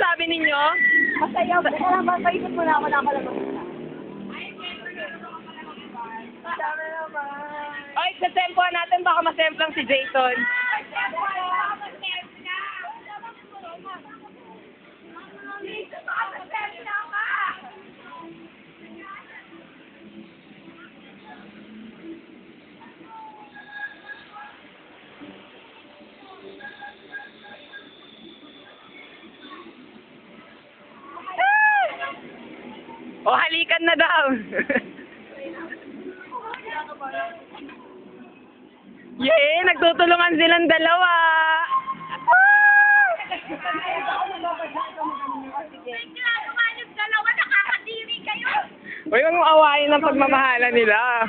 masasabi ninyo? Masaya po. Kaya mapaikot mo na ako na kalabas na. Tama naman. Oy, sa tempohan natin, baka masemplang si Jason. O, halikan na daw. Yay, nagtutulungan silang dalawa. Uy, huwag mong awayin ang pagmamahala nila.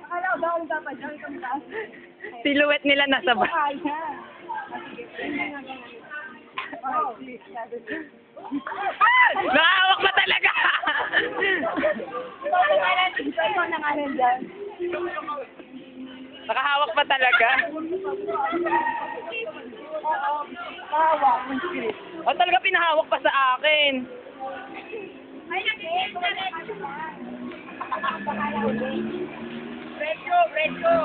Akala ko bawal dapat dyan itong taas. Silhouette nila nasa ba? Nakahawak pa talaga. Ikaw na nga nandyan. Nakahawak pa talaga. Tawa. O talaga pinahawak pa sa akin. Retro.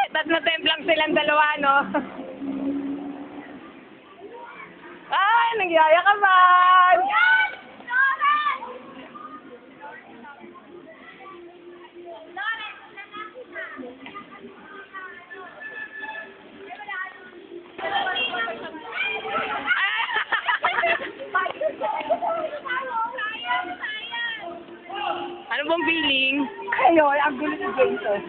Tapos natemplang silang dalawa, no? Ay, nagyayakapan! Ano bang feeling? Ayun, ang gulo ni Jason.